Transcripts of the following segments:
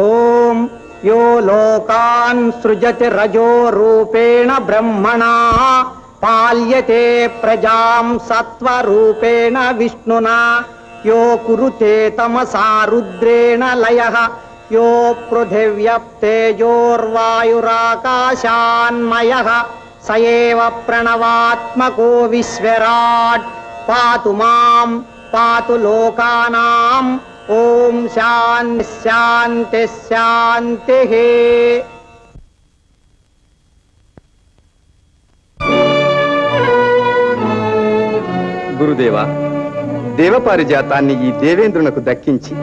ఓం యో లోకాన్ సృజతి రజో రూపేణ బ్రహ్మణా పాల్యతే ప్రజాం సత్వరూపేణ విష్ణునా యో కురుతే తమసా రుద్రేణ లయః యో పృథివ్యప్తేజోర్వాయురాకాశాన్మయః స ఏవ ప్రణవాత్మకో విశ్వరాట్ పాతు మాం పాతు లోకానాం. ఓం శాంతి శాంతి శాంతి. గురుదేవా, దేవపారిజాతాన్ని ఈ దేవేంద్రునకు దక్కించి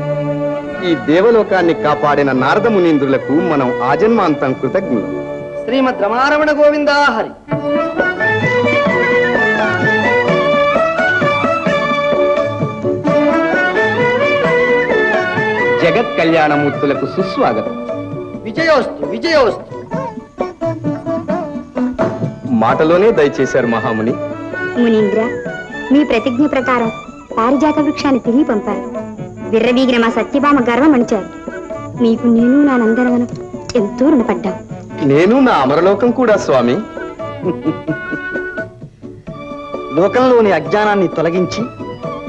ఈ దేవలోకాన్ని కాపాడిన నారద మునీంద్రులకు మనం ఆజన్మాంతం కృతజ్ఞులు. శ్రీమద్ రమారమణ గోవిందా హరి. జగత్ కళ్యాణమూర్తులకు సుస్వాగతం. విజయోస్తు విజయోస్తు. మాటలోనే దయచేశారు మహాముని. మునీంద్ర, మీ ప్రతిజ్ఞ ప్రకారం పారిజాత వృక్షాన్ని తిరిగి పంపారు. విర్రవీగిన మా సత్యభామ గర్వం అణిచారు. మీకు నేను నా నందనవనం ఎంతో రుణపడ్డాం. నేను నా అమరలోకం కూడా స్వామి. లోకంలోని అజ్ఞానాన్ని తొలగించి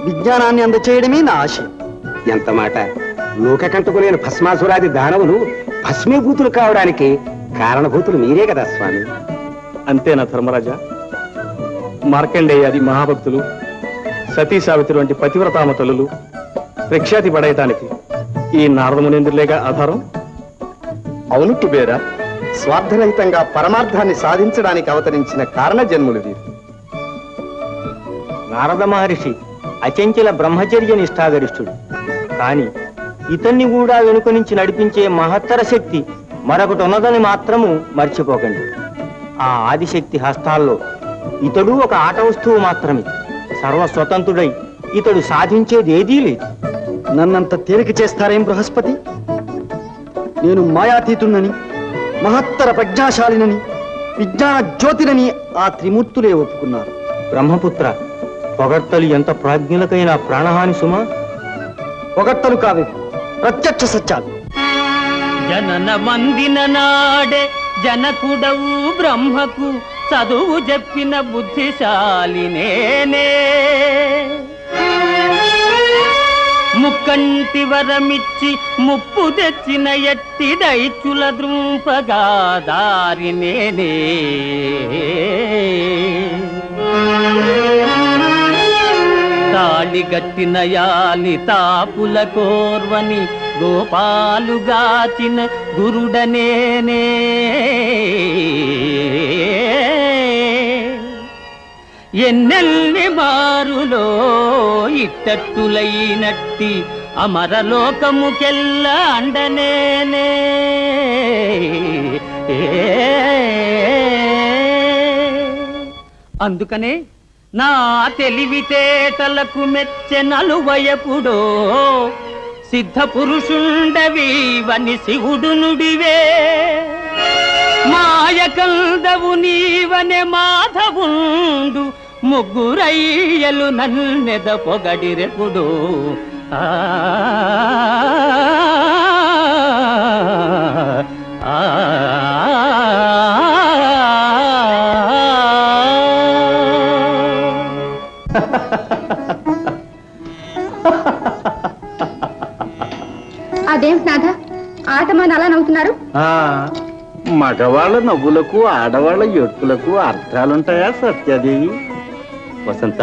విజ్ఞానాన్ని అందచేయడమే నా ఆశ. ఎంత మాట! లోకకంటకు నేను భస్మాసురాది దానవులు భస్మీభూతులు కావడానికి కారణభూతులు మీరే కదా స్వామి. అంతేనా ధర్మరాజా? మార్కండేయాది మహాభక్తులు, సతీ సావిత్రి వంటి పతివ్రతామ తల్లులు ప్రఖ్యాతి పడేయటానికి ఈ నారద మునీంద్రులేగా ఆధారం. అవును కుబేరా, స్వార్థరహితంగా పరమార్థాన్ని సాధించడానికి అవతరించిన కారణ జన్ములు వీరు. నారద మహర్షి అచంచల బ్రహ్మచర్య నిష్ఠాగరిష్ఠుడు. కాని ఇతన్ని కూడా వెనుక నుంచి నడిపించే మహత్తర శక్తి మరొకటి ఉన్నదని మాత్రము మర్చిపోకండి. ఆ ఆదిశక్తి హస్తాల్లో ఇతడు ఒక ఆట వస్తువు మాత్రమే. సర్వస్వతంత్రుడై ఇతడు సాధించేది ఏదీ లేదు. నన్నంత తేలిక చేస్తారేం బృహస్పతి? నేను మాయాతీతుణ్ణని, మహత్తర ప్రజ్ఞాశాలినని, విజ్ఞాన జ్యోతినని ఆ త్రిమూర్తులే ఒప్పుకున్నారు. బ్రహ్మపుత్ర, పొగడ్తలు ఎంత ప్రాజ్ఞులకైనా ప్రాణహాని సుమా. పొగడ్తలు కావి, ప్రత్యక్ష సత్యాలు. జనన మందిన నాడే జనకుడవు బ్రహ్మకు చదువు చెప్పిన బుద్ధిశాలి నేనే. ముక్కంటి వరమిచ్చి ముప్పు తెచ్చిన ఎట్టి దైత్యుల ద్రుంపగా దారి నేనే. తాళి గట్టిన యాలి తాపుల కోర్వని గోపాలుగాచిన గురుడనేనే. ఎన్నెల్ని మారులో ఇట్టట్టులైనట్టి అమరలోకముకెల్ల అండనేనే. అందుకనే నా తెలివితేటలకు మెచ్చెనలువయపుడో సిద్ధ పురుషుండవీవని శివుడు నుడివే. మాయకందవు నీవనే మాధవుండు ముగ్గురయ్యలు నన్నెద పొగడిరెపుడు. ఆ అదేమిటి నాథ, ఆటమాని అలా నవ్వుతున్నారు? మగవాళ్ళ నవ్వులకు ఆడవాళ్ళ ఏడ్పులకు అర్థాలుంటాయా సత్యాదేవి? వసంత,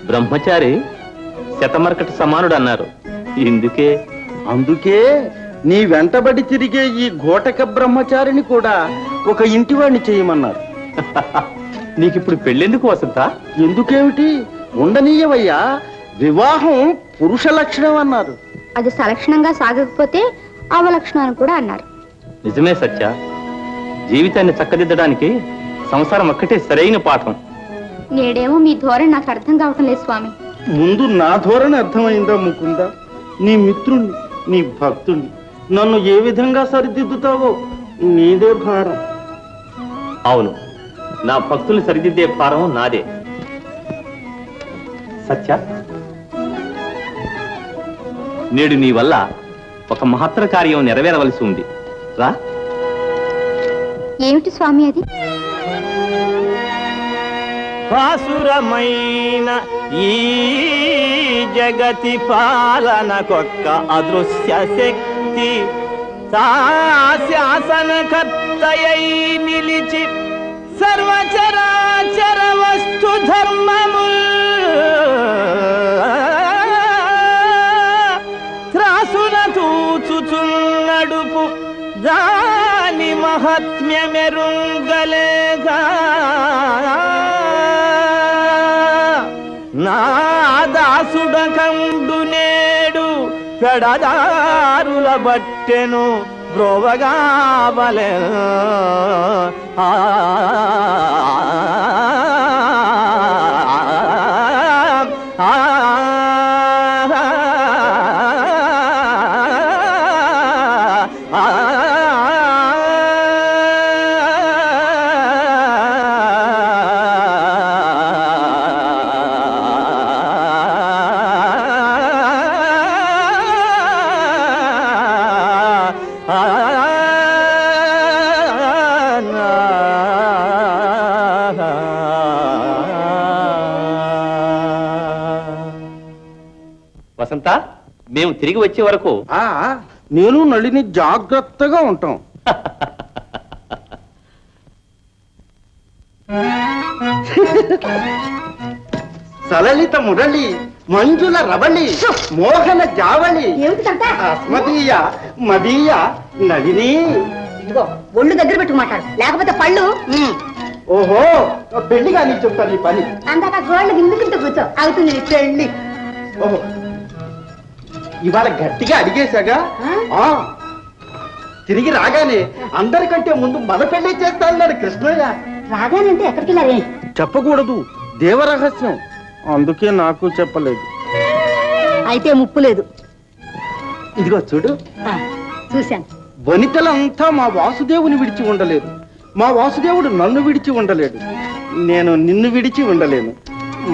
బ్రహ్మచారి శతమర్కటి సమానుడు అన్నారు. అందుకే నీ వెంటబడి తిరిగే ఈ ఘోటక బ్రహ్మచారిని కూడా ఒక ఇంటివాడిని చేయమన్నారు. నీకిప్పుడు పెళ్ళెందుకు వసంత? ఎందుకేమిటి, ఉండనీయవయ్యా. వివాహం పురుష లక్షణం అన్నారు. అది సలక్షణంగా సాగకపోతే అవలక్షణం అని కూడా అన్నారు. నిజమే సత్య, జీవితాన్ని చక్కదిద్దడానికి సంసారం ఒక్కటే సరైన పాఠం. నేడేమో మీ ధోరణి నాకు అర్థం కావటం లేదు స్వామి. ముందు నా ధోరణి అర్థమైందా ముకుందా? నీ మిత్రుణ్ణి, నీ భక్తుణ్ణి, నన్ను ఏ విధంగా సరిదిద్దుతావో నీదే భారం. అవును, నా భక్తుల్ని సరిదిద్దే భారం నాదే. సత్య, నేడు నీ వల్ల ఒక మహత్తర కార్యం నెరవేరవలసి ఉంది. రా. ఏమిటి స్వామి అది? భాసురమైన ఈ జగతి పాలనకొక్క అదృశ్య శక్తి శాసనకర్తయై నిలిచి సర్వచరాచర వస్తు ధర్మము త్రాసున తూచుచున్నడుపు దాని మహాత్మ్యమెరుంగలేగా నా దాసుడకండు నేడు పెడదారుల బట్టెను బ్రోవగావలె వసంత, మేము తిరిగి వచ్చే వరకు నేను నళిని జాగ్రత్తగా ఉంటాం. సలలిత మురళి, మంజుల రవళి, మోహన జావళి, అస్మదీయ మదీయ నళిని. ఇదిగో ఒళ్ళు దగ్గర పెట్టు మాట్లాడు, లేకపోతే పళ్ళు. ఓహో, పెళ్లిగా నీకు చెప్తాను ఈ పని. అందాక గోళ్ళు గిందుకుంటూ కూర్చో, అవుతుంది నీ పెళ్లి. ఓహో, ఇవాళ గట్టిగా అడిగేశాగా. తిరిగి రాగానే అందరికంటే ముందు మన పెళ్లి చేస్తానన్నాడు కృష్ణయ్య. రాగానంటే ఎక్కడికి వెళ్ళారే? చెప్పకూడదు, దేవరహస్యం. అందుకే నాకు చెప్పలేదు. అయితే ముప్పు లేదు. ఇదిగో చూడు, చూశాను. వనితలంతా మా వాసుదేవుని విడిచి ఉండలేదు, మా వాసుదేవుడు నన్ను విడిచి ఉండలేడు, నేను నిన్ను విడిచి ఉండలేను.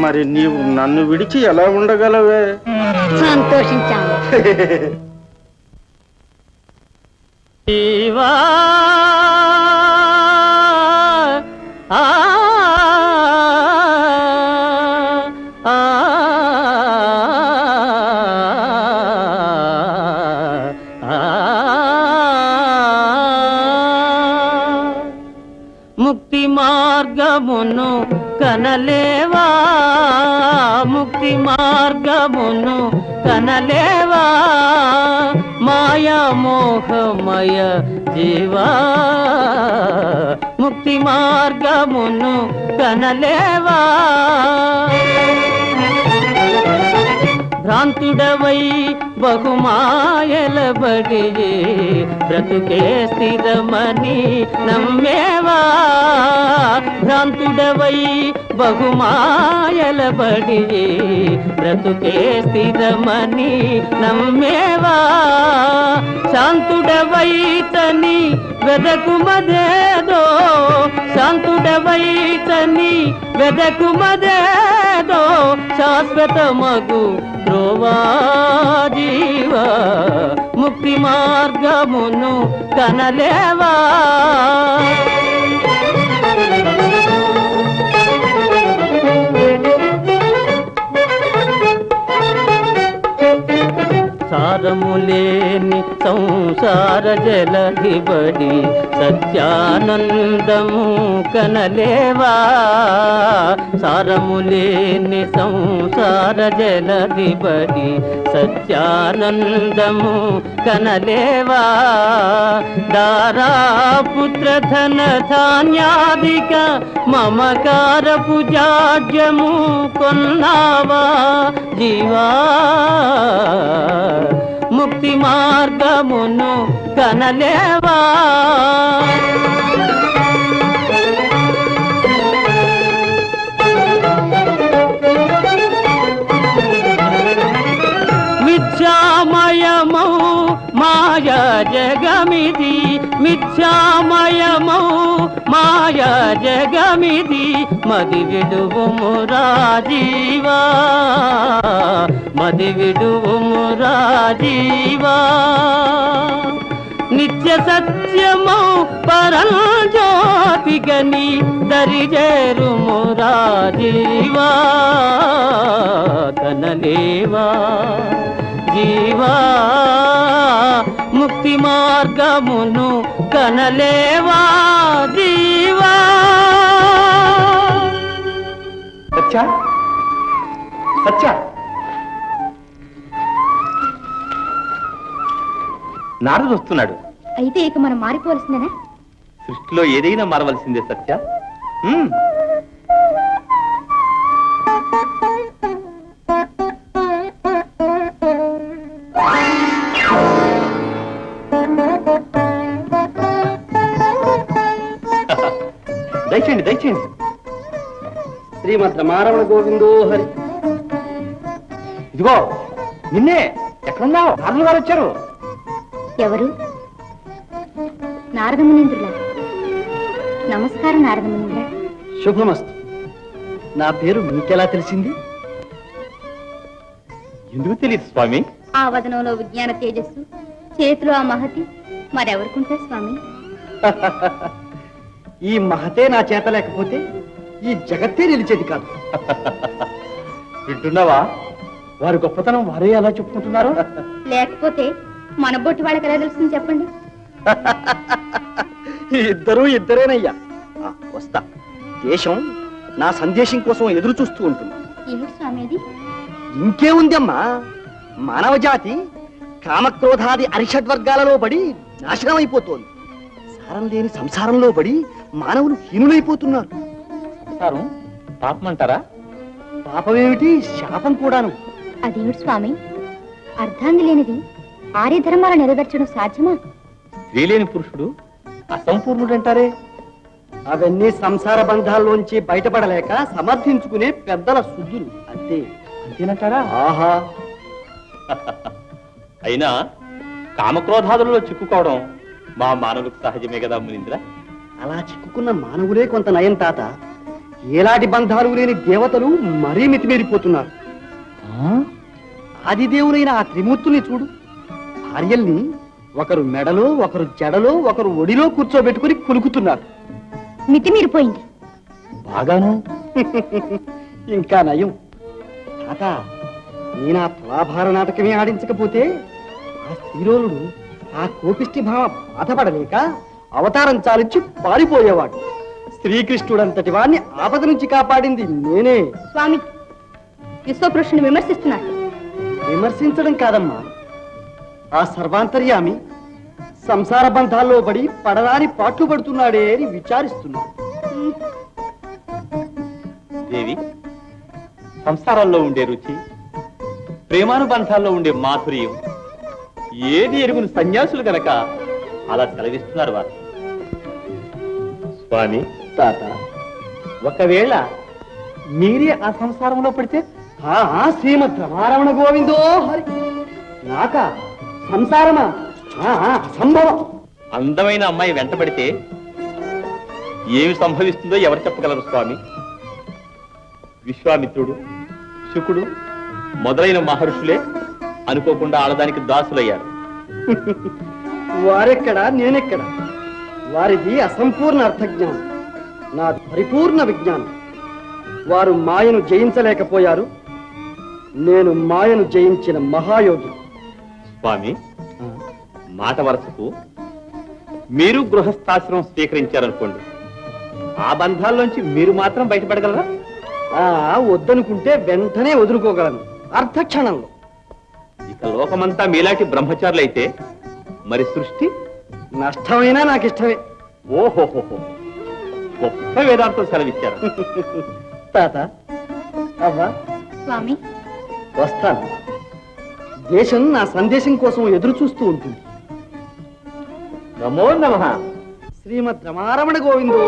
మరి నీవు నన్ను విడిచి ఎలా ఉండగలవే? సంతోషించాను. శివా ముక్తి మార్గమును కనలేవా, ముక్తి మార్గమును కనలేవా, మాయా మోహమయ జీవా, ముక్తి మార్గమును కనలేవా. భ్రాంతుడవై బహుమాయలబడి బ్రతుకే స్థిరమని నమ్మేవా, భ్రాంతుడవై బహుమాయలబడి బ్రతుకే స్థిరమని నమ్మేవా, శాంతుడవై తని వెదకుమదేదో, శాంతుడవై తని వెదకుమదేదో, శాశ్వతమగు ధ్రువా జీవా, ముక్తి మార్గమును కనలేవా. సారములేని సంసార జలధిబడి సత్యానందము కనలేవా, సారములేని సంసార జలధిబడి సత్యానందము కనలేవా, దారా పుత్ర ధన ధాన్యాదిక మమకార పూజాడ్యము కొన్నావా జీవా, ముక్తి మార్గమును కనలేవా. మిథ్యామయమౌ మాయా జగమిది, మిథ్యామయమౌ మాయా జగమిది మది విడువుము రాజీవా మది విడువుము రాజీవా నిత్య సత్యమౌ పరంజ్యోతిగని దరిజేరుము రాజీవా కనలేవా జీవా ముక్తి మార్గమును కనలేవా జీవా. సత్య సత్య నారదుడు వస్తున్నాడు. అయితే ఇక మనం మారిపోవలసిందేనా? సృష్టిలో ఏదైనా మారవలసిందే సత్య. దయచేయండి దయచేయండి. శ్రీమద్ రమారమణ గోవిందో హరి. ఇదిగో నిన్నే, ఎక్కడున్నావు? నారదులు గారు వచ్చారు. ఎవరు? నారదమునీంద్రుల. నమస్కారం నారదమునీంద్ర. శుభమస్తు. నా పేరు మీకెలా తెలిసింది? ఎందుకు తెలియదు స్వామి? ఆ వదనంలో విజ్ఞాన తేజస్సు, చేతిలో ఆ మహతి మరెవరుకుంటే స్వామి? ఈ మహతే నా చేత లేకపోతే ఈ జగత్తే నిలిచేది కాదు. వింటున్నావా? వారి గొప్పతనం వారే ఎలా చెప్పుకుంటున్నారు. లేకపోతే మన బొట్టి వాళ్ళకి ఎలా తెలుస్తుంది చెప్పండి? ఇద్దరూ ఇద్దరేనయ్యా. వస్తా. దేశం నా సందేశం కోసం ఎదురు చూస్తూ ఉంటుంది. ఏమిటి స్వామి అది? ఇంకేముందమ్మా, మానవ జాతి కామక్రోధాది అరిషడ్వర్గాలలో పడి నాశనం అయిపోతోంది. సారం లేని సంసారంలో పడి మానవులు హీనులైపోతున్నారు. సారు పాపం అంటారా? పాపమేమిటి, శాపం కూడాను. అదేమిటి స్వామి? అర్థాంగి లేనిది ఆర్యధర్మాలు నెరవేర్చడం సాధ్యమా? స్త్రీ లేని పురుషుడు అసంపూర్ణుడంటారే. అవన్నీ సంసార బంధాల్లోంచి బయటపడలేక సమర్థించుకునే పెద్దల శుద్ధులు అంతే. అంతేనంటారా? ఆహా. అయినా కామక్రోధాదులలో చిక్కుకోవడం మా మానవులకు సహజమే కదా మునీంద్ర. అలా చిక్కుకున్న మానవులే కొంత నయం తాత. ఏలాంటి బంధాలు లేని దేవతలు మరీ మితిమీరిపోతున్నారు. ఆదిదేవులైన ఆ త్రిమూర్తుల్ని చూడు. భార్యల్ని ఒకరు మెడలో, ఒకరు జడలో, ఒకరు ఒడిలో కూర్చోబెట్టుకుని కులుకుతున్నారు. మితిమీరిపోయింది. బాగాను. ఇంకా నయం తాత. నేను ఆ తులాభార నాటకమే ఆడించకపోతే ఆ స్త్రీలోనుడు ఆ కోపిష్టి భావ బాధపడలేక అవతారం చాలించి పారిపోయేవాడు. శ్రీకృష్ణుడంతటి వాడిని ఆపద నుంచి కాపాడింది నేనే. స్వామి విశ్వపురుషుని విమర్శిస్తున్నారు. విమర్శించడం కాదమ్మా, ఆ సర్వాంతర్యామి సంసార బంధాల్లో పడి పడరాని పాట్లు పడుతున్నాడే అని విచారిస్తున్నాడు. దేవి, సంసారంలో ఉండే రుచి, ప్రేమానుబంధాల్లో ఉండే మాధుర్యం ఏది ఎరుగుని సన్యాసులు గనక అలా సెలవిస్తున్నారు వారు. స్వామి తాత, ఒకవేళ మీరే ఆ సంసారంలో పడితే? శ్రీమద్ రమారమణ గోవిందో హరి. నాక సంసారమా? అసంభవం. అందమైన అమ్మాయి వెంటబడితే ఏమి సంభవిస్తుందో ఎవరు చెప్పగలరు స్వామి? విశ్వామిత్రుడు, శుకుడు మొదలైన మహర్షులే అనుకోకుండా ఆడదానికి దాసులయ్యారు. వారెక్కడా, నేనెక్కడా? వారిది అసంపూర్ణ అర్థజ్ఞానం, నా పరిపూర్ణ విజ్ఞానం. వారు మాయను జయించలేకపోయారు, నేను మాయను జయించిన మహాయోగి. స్వామి, మాట వరసకు మీరు గృహస్థాశ్రమం స్వీకరించారనుకోండి, ఆ బంధాల్లోంచి మీరు మాత్రం బయటపడగలరా? వద్దనుకుంటే వెంటనే వదులుకోగలను, అర్ధక్షణంలో. ఇక లోకమంతా మీలాంటి బ్రహ్మచారులైతే మరి సృష్టి నష్టమైనా నాకు ఇష్టమే. ఓహోహోహో, గొప్ప వేదాంతం సెలవిచ్చారు. తాత, అవ్వా, స్వామి వస్తాను. దేశం నా సందేశం కోసం ఎదురు చూస్తూ ఉంటుంది. నమో నమః. శ్రీమద్ రమారమణ గోవిందో.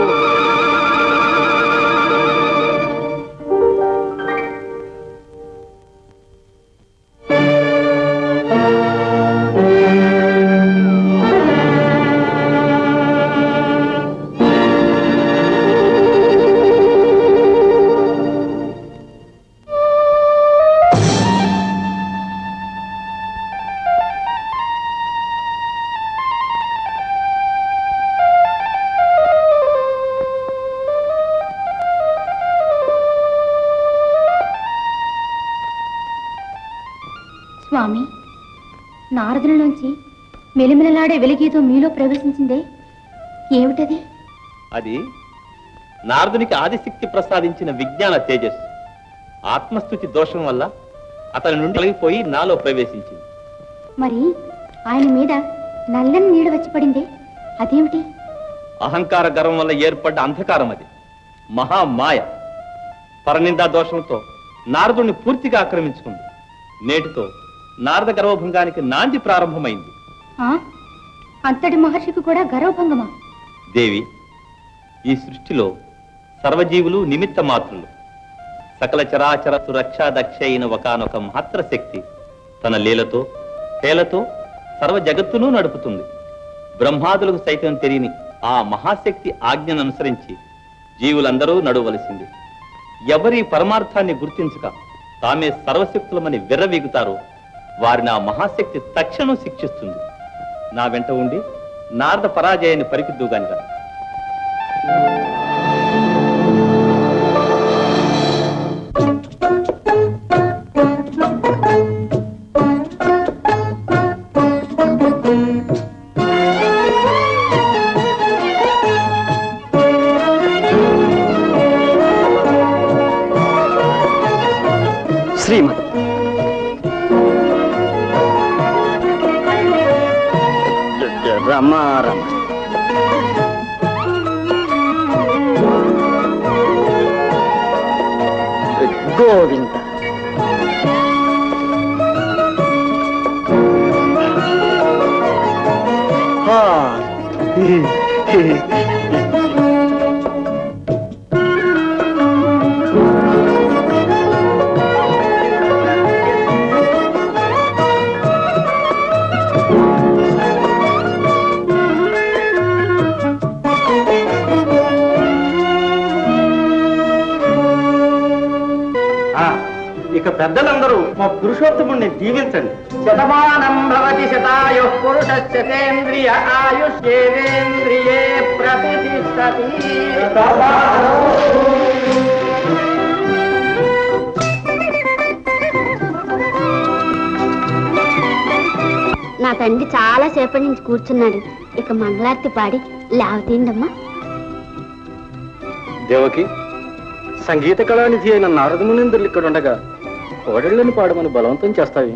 మెలిమెలలాడే వెలిగేదో మీలో ప్రవేశించిందే, ఏమిటది? అది నారదునికి ఆదిశక్తి ప్రసాదించిన విజ్ఞాన తేజస్సు. ఆత్మస్థుతి దోషం వల్ల అతని నుండి తొలగిపోయి నాలో ప్రవేశించింది. మరి ఆయన మీద నల్లని నీడ వచ్చి పడిందే, అదేమిటి? అహంకార గర్వం వల్ల ఏర్పడ్డ అంధకారం అది, మహామాయ. పరనిందా దోషంతో నారదుణ్ణి పూర్తిగా ఆక్రమించుకుంది. నేటితో నారద గర్వభంగానికి నాంది ప్రారంభమైంది. అంతటి మహర్షికి కూడా గర్వభంగమా? దేవి, ఈ సృష్టిలో సర్వజీవులు నిమిత్త మాత్రులు. సకల చరాచర సురక్షా దక్ష అయిన ఒకానొక మహత్తర శక్తి తన లీలతో హేలతో సర్వ జగత్తును నడుపుతుంది. బ్రహ్మాదులకు సైతం తెలియని ఆ మహాశక్తి ఆజ్ఞను అనుసరించి జీవులందరూ నడవలసింది. ఎవరి పరమార్థాన్ని గుర్తించక తామే సర్వశక్తులమని విర్రవీగుతారో వారిని ఆ మహాశక్తి తక్షణం శిక్షిస్తుంది. నా వెంట ఉండి నారద పరాజయాన్ని పరికిద్దుగానిరా. శ్రీమతి రమారమ గోవింద ఇక పెద్దలందరూ మా పురుషోత్తముణ్ణి దీవించండి. శతమానం భవతి శతాయుః పురుషస్యేంద్రియ ఆయుష్యేంద్రియే ప్రతిష్టతి. నా తండ్రి చాలా సేపటి నుంచి కూర్చున్నాడు. ఇక మంగళార్తి పాడి లేవతీండమ్మా. దేవకి, సంగీత కళానిధి అయిన నారదమునింద్రులు ఇక్కడ ఉండగా కోడళ్ళని పాడమని బలవంతం చేస్తావి.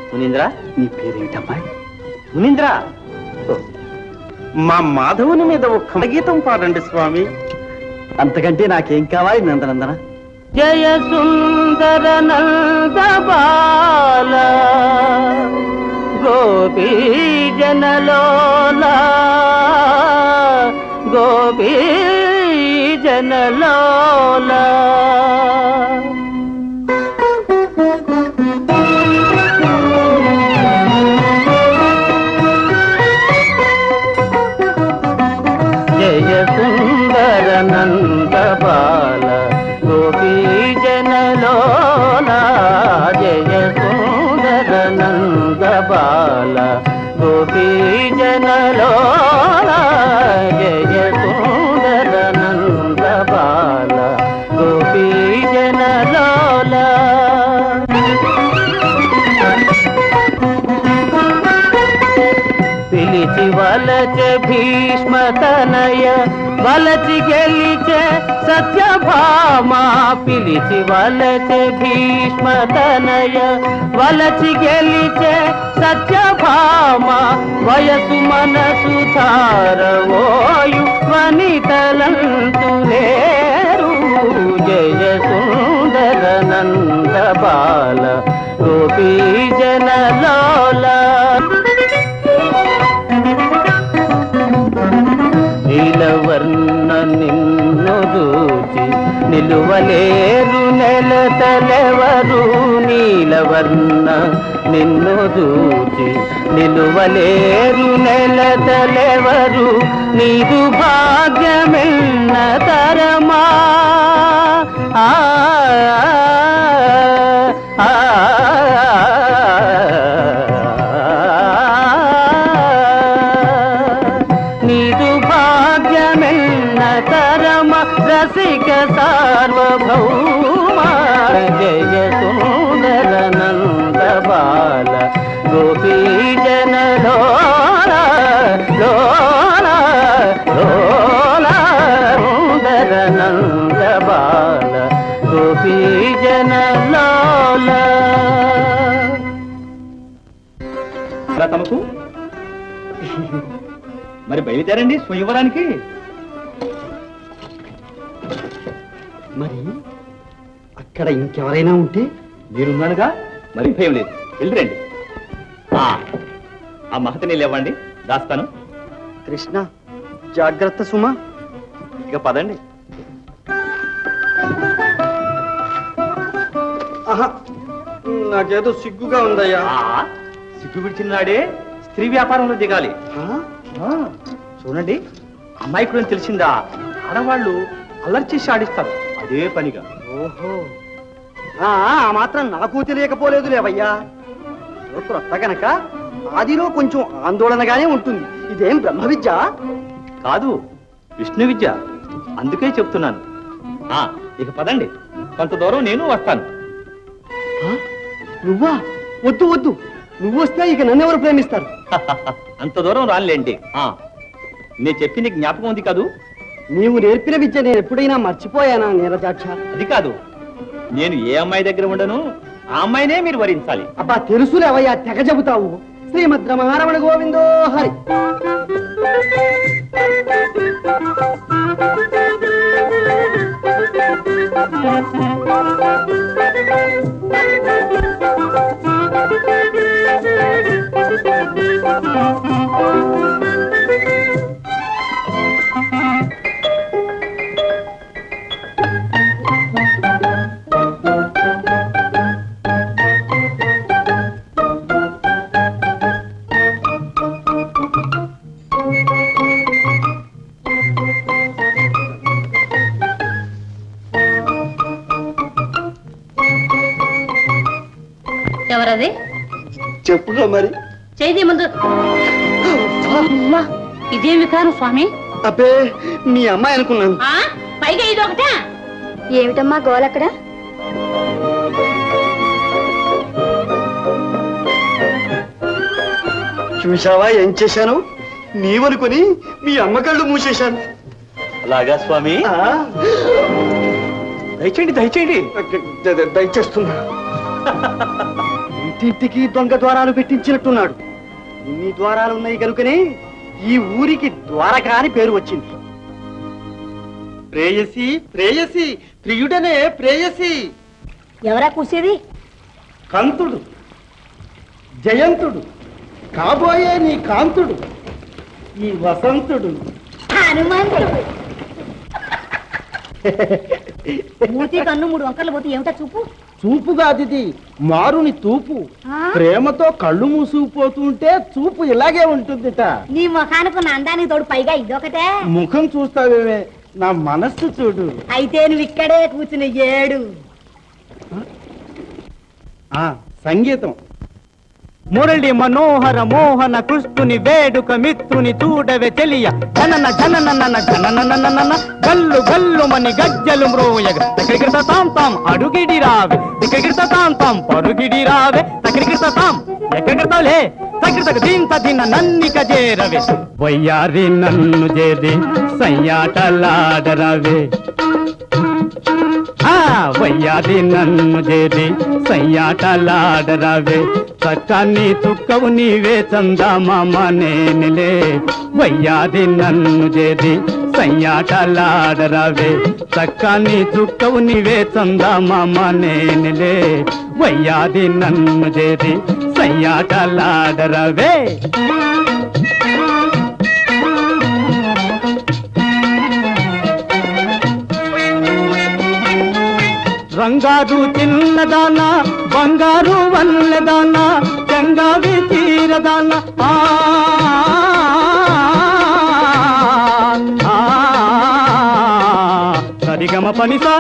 మునీంద్ర, నీ పేరేమిటమ్మా? మునీంద్ర, మా మాధవుని మీద ఒక్క గీతం పాడండి స్వామి. అంతకంటే నాకేం కావాలి నందనందన? జయ సుందర నంద బాల గోపీ జనలోలా గోపీ జనలోలా. జయ సుందర నంద బాల గోపీ జనలోలా జయ సుందర నంద బాల గోపీ జనలోలా జయ సుందర నంద బాల గోపీ జనలోలా. పిలిచి వలచె భీష్మ తనయ వలచి గెలిచే సత్యభామ. పిలిచి వలచె భీష్మ తనయ వలచి గెలిచే సత్యభామ. వయసు మనసు ధారవోయు వనితలంతు లేరు. జయ సుందర నంద బాల గోపీ జనలోలా. నీలవర్ణ నిన్ను దూచి నిలువలేరు నెలతలెవరు. నీలవర్ణ నిన్ను దూచి నిలువలేరు నెలతలెవరు. నీదు భాగ్యమెన్న తరమా. ఆ రసిక సార్వభౌమ. జయ సుందర నంద బాల గోపీ లోల లోల లోల సుందర నంద బాల గోపీ జన లోల. తమకు మరి బయలుదేరండి స్వయంవరానికి. మరి అక్కడ ఇంకెవరైనా ఉంటే? మీరున్నానుగా, మరి భయం లేదు. వెళ్ళిరండి. ఆ మహతని లేవండి, దాస్తాను. కృష్ణ, జాగ్రత్త సుమా. ఇక పదండి. ఆహా, నాకేదో సిగ్గుగా ఉందయ్యా. సిగ్గు విడిచినాడే స్త్రీ వ్యాపారంలో దిగాలి. చూడండి, అమ్మాయి కూడా తెలిసిందా, ఆడవాళ్ళు అల్లరి చేసి ఆడిస్తారు అదే పనిగా. ఓహో, ఆ మాత్రం నాకు తెలియకపోలేదు లేవయ్యా. క్రొత్త గనక ఆదిలో కొంచెం ఆందోళనగానే ఉంటుంది. ఇదేం బ్రహ్మ విద్య కాదు, విష్ణు విద్య. అందుకే చెప్తున్నాను. ఇక పదండి, కొంత దూరం నేను వస్తాను. నువ్వా? వద్దు వద్దు, నువ్వు వస్తే ఇక నన్నెవరు ప్రేమిస్తారు? అంత దూరం రాలేండి. నేను చెప్పింది జ్ఞాపకం ఉంది కాదు? నీవు నేర్పిన విద్య నేను ఎప్పుడైనా మర్చిపోయానా నీరజాక్ష? అది కాదు, నేను ఏ అమ్మాయి దగ్గర ఉండను, ఆ అమ్మాయినే మీరు వరించాలి. అబ్బా తెలుసులేవయ్యా, తెగ చెబుతావు. శ్రీమద్ రమణ గోవిందో హరి. ఎవరది? చెప్పుగా మరి. చేయి ముందు. ఇదేం వికారం స్వామి? అబ్బే, మీ అమ్మాయి అనుకున్నాను. పైగా ఇదొకటా? ఏమిటమ్మా గోలక్కడ? చూశావా ఏం చేశాను? నీవనుకొని మీ అమ్మ కళ్ళు మూసేశాను. అలాగా స్వామి? దయచేయండి దయచేయండి. దయచేస్తున్నా. ఇంటింటికి దొంగ ద్వారాలు పెట్టించినట్టున్నాడు. ఇన్ని ద్వారాలు ఉన్నాయి కనుకనే ఈ ఊరికి ద్వారక అని పేరు వచ్చింది. ప్రేయసి ప్రేయసి, ప్రియుడనే ప్రేయసి. ఎవరా కూసేది? కంతుడు, జయంతుడు, కాబోయే నీ కాంతుడు, ఈ వసంతుడు. హనుమంతుడు. మూతి కన్ను మూడు వంకర్లు పోతే ఏమిటా చూపు? చూపుగాదిది మారుని తూపు. ప్రేమతో కళ్ళు మూసుకుపోతుంటే చూపు ఇలాగే ఉంటుందిట. నీ ముఖానికి అందానికి తోడు పైగా ఇదొకటే. ముఖం చూస్తావేమే, నా మనస్సు చూడు. అయితే నువ్వు ఇక్కడే కూర్చుని ఏడు. సంగీతం. మురళి మనోహర మోహన కృష్ణుని వేడుక మిత్రుని చూడవే తెలియ జనన జనన జనన గల్లు గల్లు మని గజ్జలు మ్రోయగ తక్కిరిత తాం తాం అడుగిడి రావే తక్కిరిత తాం తాం పరుగిడి రావే తక్కిరిత తాం ఎక్కడికలే తక్కిరిత దీంత దిన నన్నిక చేరవే వయ్యారి నన్ను చేరి సయ్యాటలాడరవే వయ్యాది నన్ను చేరి సయ్యాటలాడరవే చక్కని తుక్కవు నీవే చందమామ నేనిలే వయ్యాది నన్ను చేరి సయ్యాటలాడరవే చక్కని తుక్కవు నీవే చందమామ నేనిలే వయ్యాది నన్ను చేరి సయ్యాటలాడరవే రంగారు చిన్నదానా బంగారు వన్నదానా చంగావి తీరదానా సరిగమ పనిసా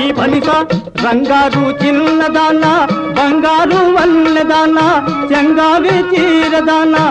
ఈ పనిసా రంగారు చిన్నదానా బంగారు వన్నదానా చంగావి తీరదానా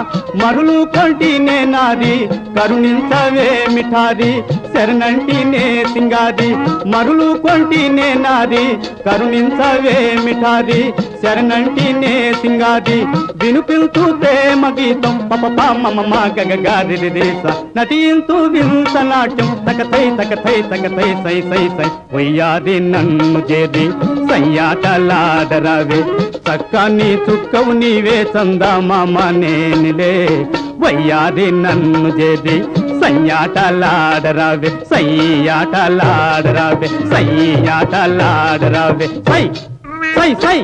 మరులు కొంటినే నారి కరుణించవే మిఠారి శరణంటినే సింగాది మరులు కొంటినే నాది కరుణించవే మిఠాది శరణంటినే సింగాది వినుపింతు ప్రేమ గీతం పప మమ గగగారి దేశ నటింతు వింత నాట్యం తకతై తకతై తకతై సై సై సై వయ్యాది నన్ను చేది సయ్యాటలాడరావే చక్కని చుక్కవు నీవే చందమామ నేనిలే వయ్యాది నన్ను చేది సయ్యాటలాడరావే సయ్యాటలాడరావే సయ్యాటలాడరావే సై సై సై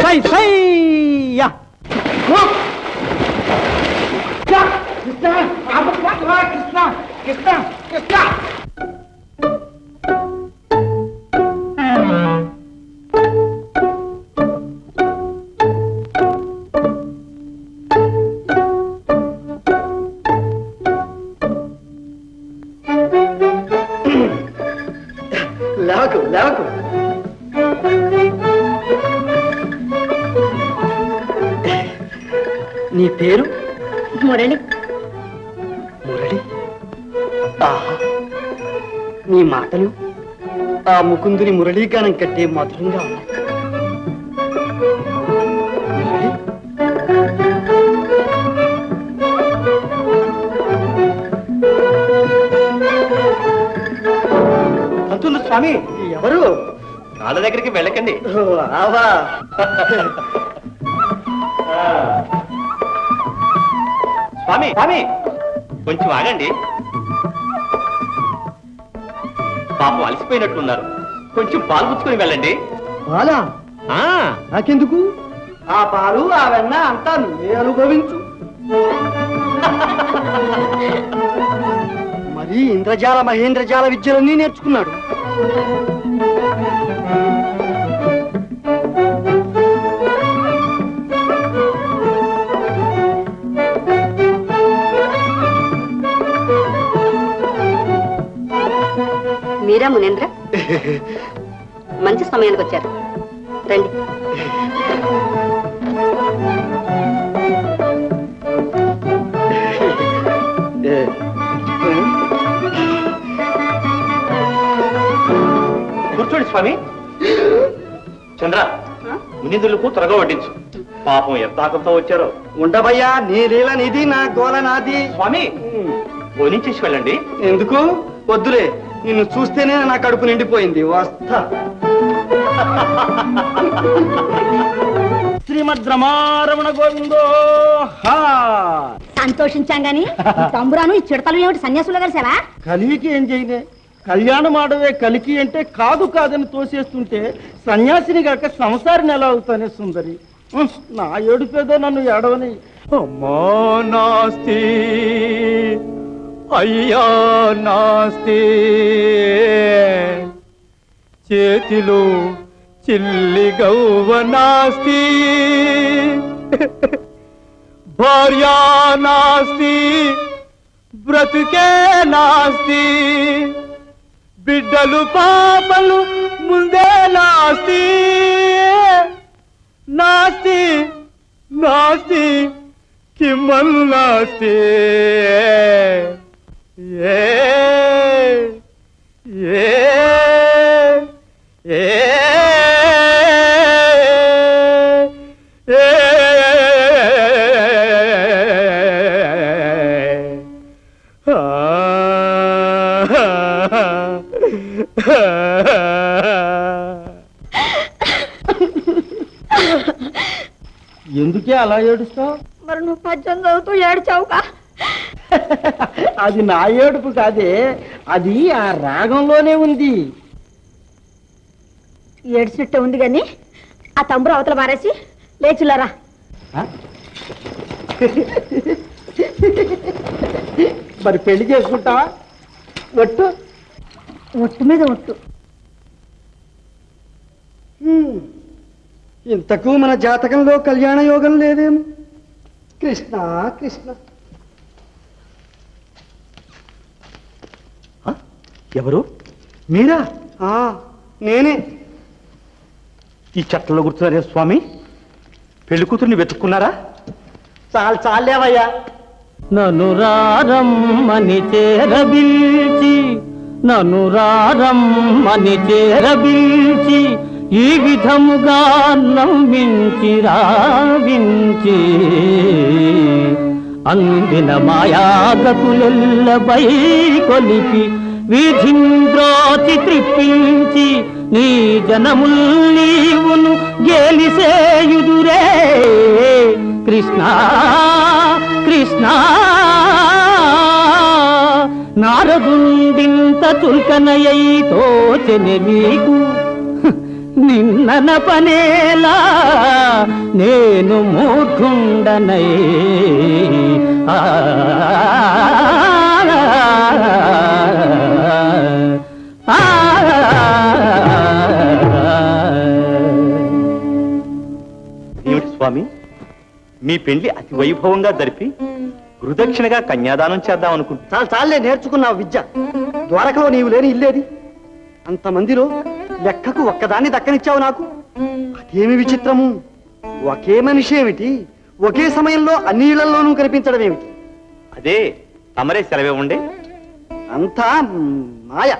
సై సై యా లేవకు లేవకు. నీ పేరు? మురళి. మురళి. ఆహా, నీ మాటలు ఆ ముకుందుని మురళీగానం కట్టే మధురంగా ఉన్నాయి. మురళి, పంతులు స్వామి ఎవరు? వాళ్ళ దగ్గరికి వెళ్ళకండి. ఆవా. స్వామి స్వామి కొంచెం ఆగండి. పాపం అలసిపోయినట్లున్నారు, కొంచెం పాలు పుచ్చుకొని వెళ్ళండి. బాలా, ఆ నాకెందుకు? ఆ పాలు ఆ వెన్న అంతా నువ్వే అనుభవించు. మరి ఇంద్రజాల మహేంద్రజాల విద్యలన్నీ నేర్చుకున్నాడు. మీరా మునేంద్ర? మంచి సమయానికి వచ్చారు, రండి. కూర్చోండి స్వామి. చంద్ర, మునిందులకు త్వరగా వడ్డించు. పాపం ఎంత ఆకలితో వచ్చారో. ఉండబయ్యా, నీ లీల నీది, నా గోల నాది. స్వామి భోంచేసి వెళ్ళండి. ఎందుకు? వద్దులే, నిన్ను చూస్తేనే నా కడుపు నిండిపోయింది. వస్తా. శ్రీమద్ రమారమణ గోవిందో. సంతోషించాం గాని తంబురాను ఈ చిడతలు ఏమిటి సన్యాసులు కలిసావా? కలికి ఏం చేయలే, కళ్యాణం ఆడవే కలికి అంటే కాదు కాదని తోసేస్తుంటే సన్యాసిని గాక సంసారిని ఎలా అవుతానే సుందరి. నా ఏడుపేదో నన్ను ఏడవని. అమ్మా నాస్తి అయ్యా నాస్తి చేతిలో చిల్లి గౌవ నాస్తి భార్యా నాస్తి బ్రతుకే నాస్తి బిడ్డలు పాపలు ముందే నాస్తి నాస్తి నాస్తి కిమ్మల్ నాస్తి ఏ ఏ ఏ ఎందుకే అలా ఏడుస్తావు? మరి నువ్వు పద్యం చదువుతూ ఏడ్చావుగా. అది నా ఏడుపు కాదే, అది ఆ రాగంలోనే ఉంది. ఏడ్చినట్టే ఉంది గాని ఆ తంబురు అవతల మారేసి లేచులారా. మరి పెళ్లి చేసుకుంటావా? ఒట్టు. ఒట్టు మీద ఒట్టు. ఇంతకు మన జాతకంలో కళ్యాణ యోగం లేదేమో. కృష్ణ కృష్ణ. ఎవరు? మీరా? నేనే. ఈ చట్టంలో కూర్చున్నారే స్వామి, పెళ్లి కూతుర్ని వెతుక్కున్నారా? చాలు చాలేవయ్యా. నన్ను రారమ్మని చేరబిల్చి నను రారమ్మని చేరబిల్చి ఈ విధముగా నమ్మించి రావించి అందిన మాయాగతులెల్లబై కొలిపి విధింద్రోచి త్రిప్పించి నీ జనముల్ నీవును గేలిసేయుదురే కృష్ణ కృష్ణ నారదుండింత చుల్కనయ్యై తోచెనె మీకు నిన్నన పనేలా నేను మూఢుండనై ఆ ఏమిటి స్వామి, మీ పెళ్లి అతి వైభవంగా జరిపి గురుదక్షిణగా కన్యాదానం చేద్దాం అనుకుంటున్నా. చాలే నేర్చుకున్నావు విద్య. ద్వారకలో నీవు లేని ఇల్లేది? అంతమందిలో లెక్కకు ఒక్కదాన్ని దక్కనిచ్చావు నాకు. అదేమి విచిత్రము! ఒకే మనిషి ఏమిటి, ఒకే సమయంలో అన్ని ఇళ్లలోనూ కనిపించడం ఏమిటి? అదే తమరే సెలవే ఉండే. అంతా మాయ.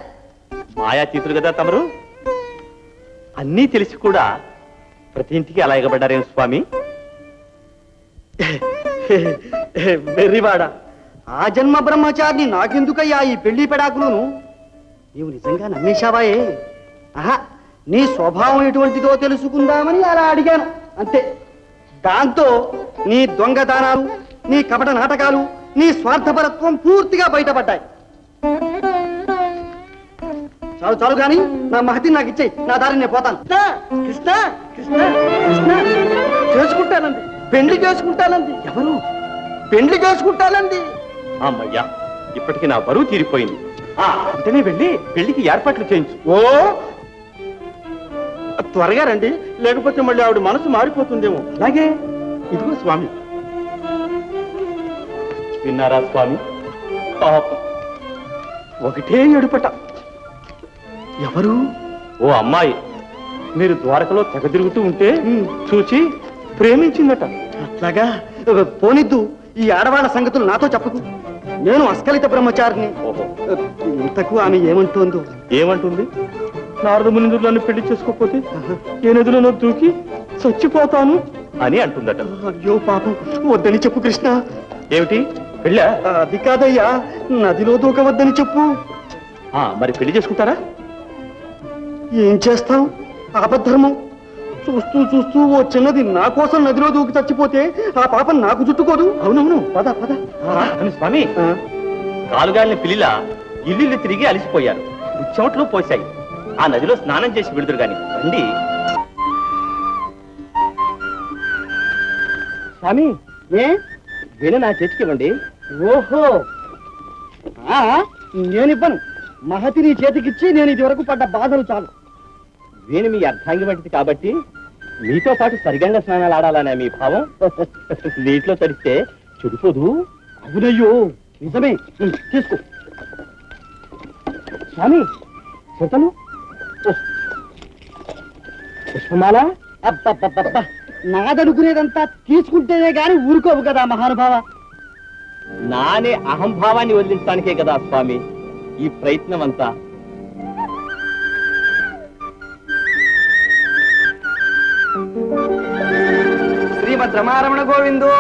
మాయాతీతులు కదా తమరు. అన్నీ తెలిసి కూడా ప్రతి ఇంటికి అలా ఎగబడ్డారేం స్వామి? వెర్రివాడ, ఆ జన్మ బ్రహ్మచారిని నాకెందుకయ్యా ఈ పెళ్లి పెడాకులను? నీవు నిజంగా నమ్మేశావాయే? ఆహా, నీ స్వభావం ఎటువంటిదో తెలుసుకుందామని అలా అడిగాను అంతే. దాంతో నీ దొంగదానాలు, నీ కపట నాటకాలు, నీ స్వార్థపరత్వం పూర్తిగా బయటపడ్డాయి. చాలు చాలు గాని నా మహతి నాకు ఇచ్చేయి. నా దారిని నేను పోతాను. కృష్ణ కృష్ణ కృష్ణ చేసుకుంటానండి, పెళ్లి చేసుకుంటానండి. ఎవరు? పెళ్లి చేసుకుంటానండి. అమ్మయ్యా, ఇప్పటికి నా బరువు తీరిపోయింది. వెంటనే వెళ్ళి పెళ్లికి ఏర్పాట్లు చేయించు. ఓ త్వరగా రండి, లేకపోతే మళ్ళీ ఆవిడ మనసు మారిపోతుందేమో. అలాగే. ఇదిగో స్వామి. విన్నారా స్వామి? పాపం ఒకటే ఎడుపట. ఎవరు? ఓ అమ్మాయి మీరు ద్వారకలో తెగ తిరుగుతూ ఉంటే చూచి ప్రేమించిందట. అట్లాగా? పోనిద్దు, ఈ ఆడవాళ్ళ సంగతులు నాతో చెప్పకు. నేను అస్కలిత బ్రహ్మచారిని. ఓహో, ఇంతకు ఆమె ఏమంటోందో? ఏమంటుంది? నారద మునిందులు నన్ను పెళ్లి చేసుకోకపోతే ఏ నదిలో దూకి చచ్చిపోతాను అని అంటుందట. అయ్యో పాపం, వద్దని చెప్పు కృష్ణ. ఏమిటి పెళ్ళా? అది కాదయ్యా, నదిలో దూకవద్దని చెప్పు. మరి పెళ్లి చేసుకుంటారా? ఏం చేస్తాం, ఆపద్ధర్మం. చూస్తూ చూస్తూ ఓ చిన్నది నా కోసం నదిలో దూకి చచ్చిపోతే ఆ పాపం నాకు చుట్టుకోదు. అవునవును, పద పద. స్వామి, కాలుగాలిన పిల్లిలా ఇల్లు తిరిగి అలిసిపోయారు. చెమట్లు పోశాయి. ఆ నదిలో స్నానం చేసి విడుదరు గాని రండి. స్వామి, ఏ వీణ నా చేతికి ఇవ్వండి. ఓహో, నేనివ్వను. మహతి నీ చేతికిచ్చి నేను ఇది వరకు పడ్డ బాధలు చాలు. వీణు మీ అర్థాంగి వంటిది కాబట్టి మీతో పాటు సరిగంగా స్నానాలు ఆడాలనే మీ భావం. నీటిలో తడిస్తే చెడిపోదు. అవునయ్యో, నిజమే. తీసుకో స్వామి. చేతలు పుష్పమాల. అబ్బబ్బబ్బబ్బా, నాదనుకునేదంతా తీసుకుంటేనే గాని ఊరుకోవు కదా మహానుభావ. నానే అహంభావాన్ని వదిలించడానికే కదా స్వామి ఈ ప్రయత్నం అంతా. శ్రీమద్ రమారమణ గోవిందో.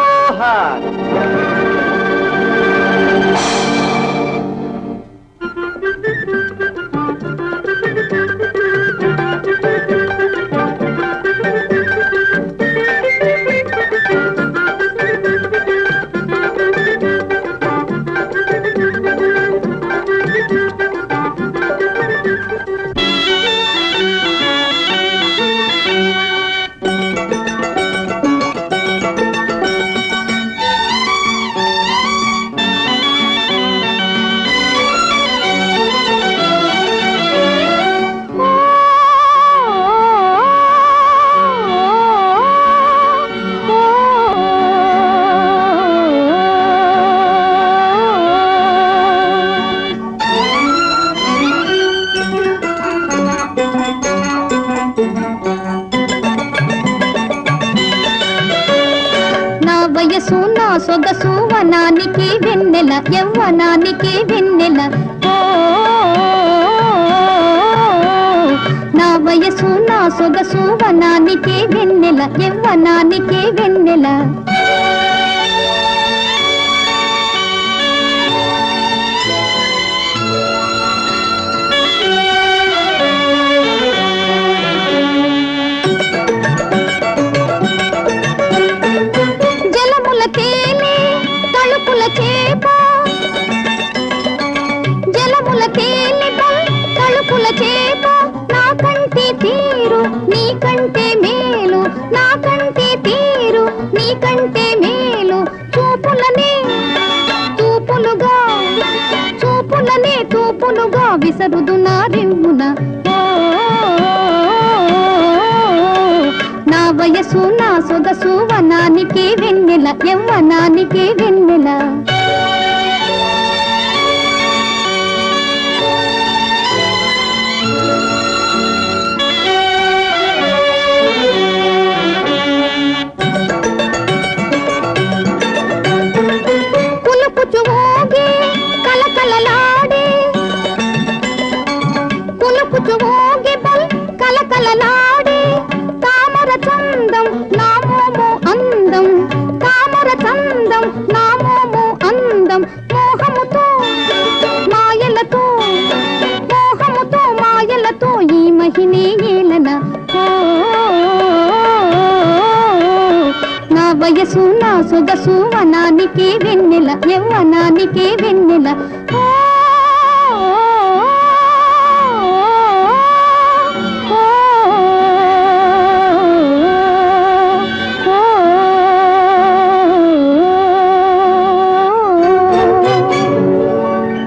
వయసు నా సొగసు వనానికి వెన్నెల యవ్వనానికి వెన్నెల. ఓ నా వయసు నా సొగసు వనానికే వెన్నెల యవ్వనానికే వెన్నెల జలముల తేనె తలుపుల చేప జలముల తేనె తలుపుల చేప నాకంటే తీరు నీకంటే మేలు నాకంటే తీరు నీకంటే మేలు చూపులనే తూపులుగా విసరుదు నా రిమ్మున నా వయసు నా సొగసు వనానికి వెన్నెల యవ్వనానికి వెన్నెల కులుకుచువోగే కలకలలాడే కులుకుచువోగే బల్ కలకలలాడే తామర చందం నామోమో అందం తామర చందం నామోమో అందం మోహముతో మాయలతో ఈ మహినే ఏలన నా వయసు నా సొగసు వనానికి వెన్నెల యవ్వనానికి వెన్నెల